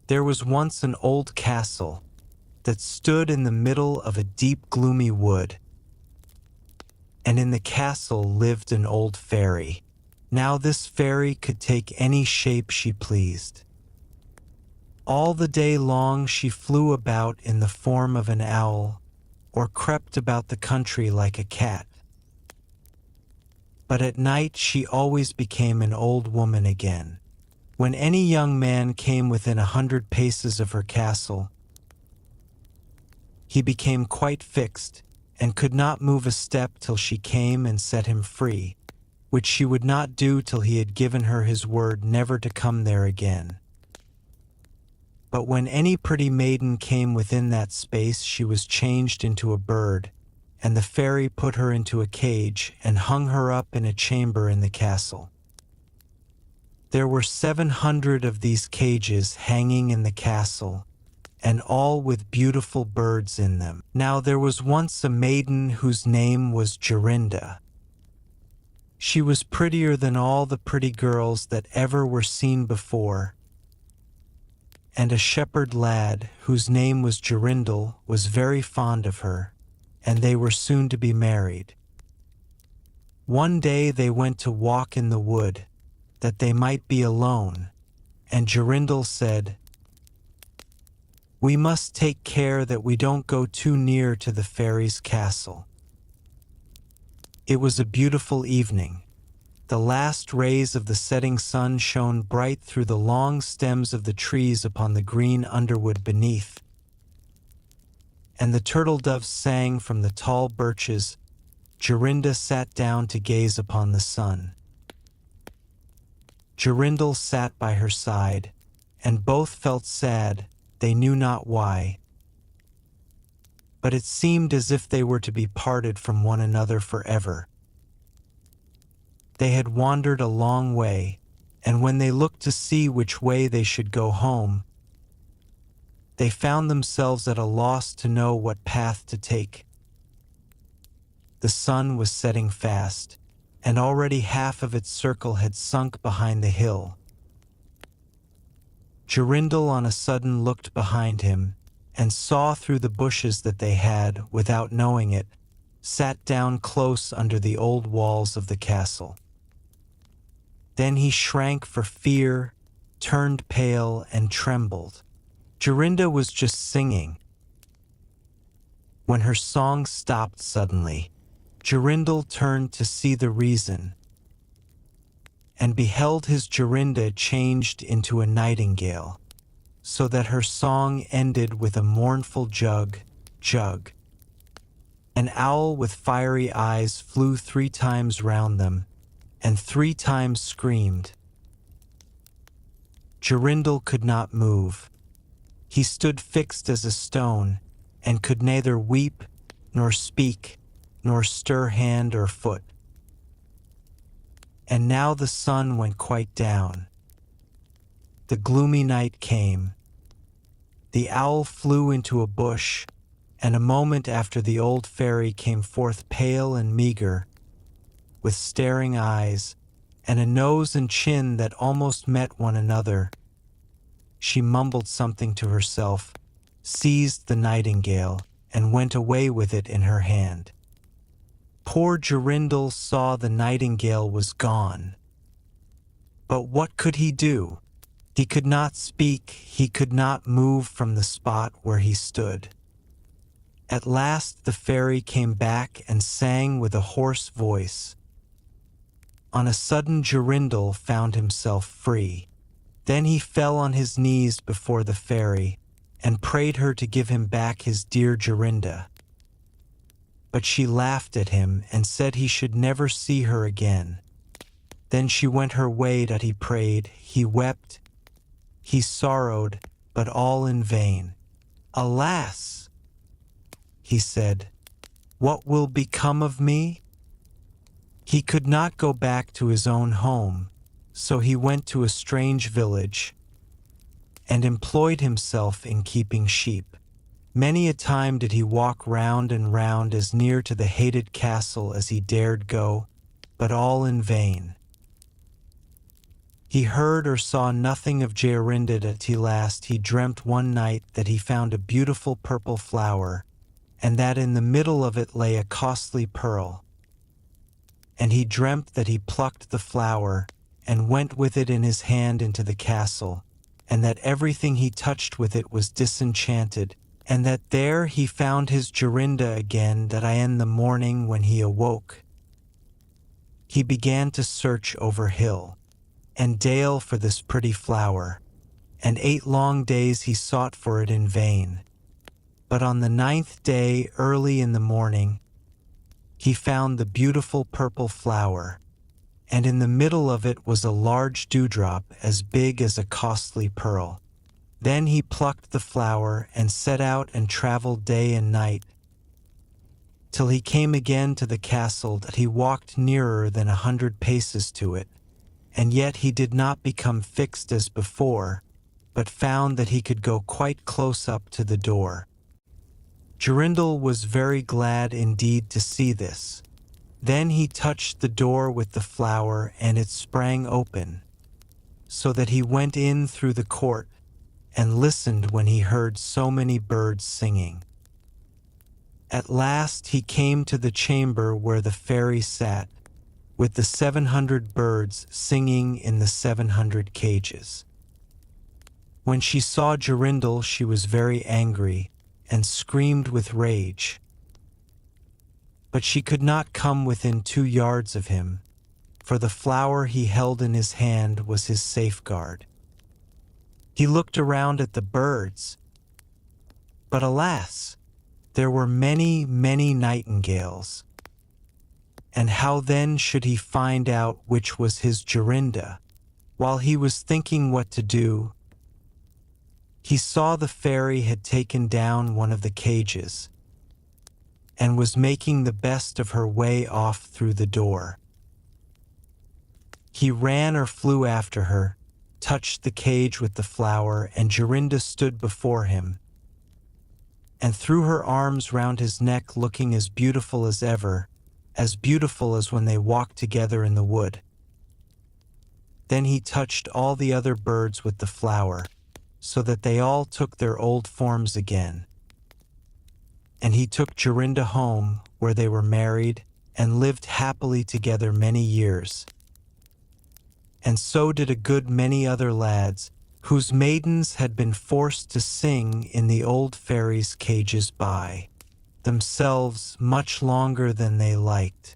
There was once an old castle that stood in the middle of a deep, gloomy wood, and in the castle lived an old fairy. Now this fairy could take any shape she pleased. All the day long she flew about in the form of an owl, or crept about the country like a cat. But at night she always became an old woman again. When any young man came within 100 paces of her castle, he became quite fixed, and could not move a step till she came and set him free, which she would not do till he had given her his word never to come there again. But when any pretty maiden came within that space, she was changed into a bird, and the fairy put her into a cage and hung her up in a chamber in the castle. There were 700 of these cages hanging in the castle, and all with beautiful birds in them. Now there was once a maiden whose name was Jorinda. She was prettier than all the pretty girls that ever were seen before, and a shepherd lad whose name was Jorindel was very fond of her, and they were soon to be married. One day they went to walk in the wood, that they might be alone, and Jorindel said, "We must take care that we don't go too near to the fairy's castle." It was a beautiful evening. The last rays of the setting sun shone bright through the long stems of the trees upon the green underwood beneath, and the turtle doves sang from the tall birches. Jorinda sat down to gaze upon the sun. Jorindel sat by her side, and both felt sad, they knew not why. But it seemed as if they were to be parted from one another forever. They had wandered a long way, and when they looked to see which way they should go home, they found themselves at a loss to know what path to take. The sun was setting fast, and already half of its circle had sunk behind the hill. Jorindel on a sudden looked behind him, and saw through the bushes that they had, without knowing it, sat down close under the old walls of the castle. Then he shrank for fear, turned pale, and trembled. Jorinda was just singing, when her song stopped suddenly. Jorindel turned to see the reason, and beheld his Jorinda changed into a nightingale, so that her song ended with a mournful jug, jug. An owl with fiery eyes flew 3 times round them, and 3 times screamed. Jorindel could not move. He stood fixed as a stone, and could neither weep, nor speak, nor stir hand or foot. And now the sun went quite down. The gloomy night came. The owl flew into a bush, and a moment after the old fairy came forth pale and meager, with staring eyes, and a nose and chin that almost met one another. She mumbled something to herself, seized the nightingale, and went away with it in her hand. Poor Jorindel saw the nightingale was gone. But what could he do? He could not speak, he could not move from the spot where he stood. At last the fairy came back and sang with a hoarse voice. On a sudden Jorindel found himself free. Then he fell on his knees before the fairy, and prayed her to give him back his dear Jorinda. But she laughed at him and said he should never see her again. Then she went her way that he prayed, he wept, he sorrowed, but all in vain. "Alas," he said, "what will become of me?" He could not go back to his own home, so he went to a strange village and employed himself in keeping sheep. Many a time did he walk round and round as near to the hated castle as he dared go, but all in vain. He heard or saw nothing of Jorinda till last he dreamt one night that he found a beautiful purple flower, and that in the middle of it lay a costly pearl. And he dreamt that he plucked the flower, and went with it in his hand into the castle, and that everything he touched with it was disenchanted, and that there he found his Jorinda again that in the morning when he awoke. He began to search over hill and dale for this pretty flower, and 8 long days he sought for it in vain. But on the 9th day, early in the morning, he found the beautiful purple flower, and in the middle of it was a large dewdrop as big as a costly pearl. Then he plucked the flower and set out and traveled day and night, till he came again to the castle that he walked nearer than 100 paces to it, and yet he did not become fixed as before, but found that he could go quite close up to the door. Jorindel was very glad indeed to see this. Then he touched the door with the flower, and it sprang open, so that he went in through the court, and listened when he heard so many birds singing. At last he came to the chamber where the fairy sat, with the 700 birds singing in the 700 cages. When she saw Jorindel, she was very angry, and screamed with rage. But she could not come within 2 yards of him, for the flower he held in his hand was his safeguard. He looked around at the birds, but alas, there were many, many nightingales. And how then should he find out which was his Jorinda? While he was thinking what to do, he saw the fairy had taken down one of the cages, and was making the best of her way off through the door. He ran or flew after her, touched the cage with the flower, and Jorinda stood before him, and threw her arms round his neck, looking as beautiful as ever, as beautiful as when they walked together in the wood. Then he touched all the other birds with the flower, so that they all took their old forms again. And he took Jorinda home, where they were married, and lived happily together many years. And so did a good many other lads, whose maidens had been forced to sing in the old fairy's cages by themselves much longer than they liked.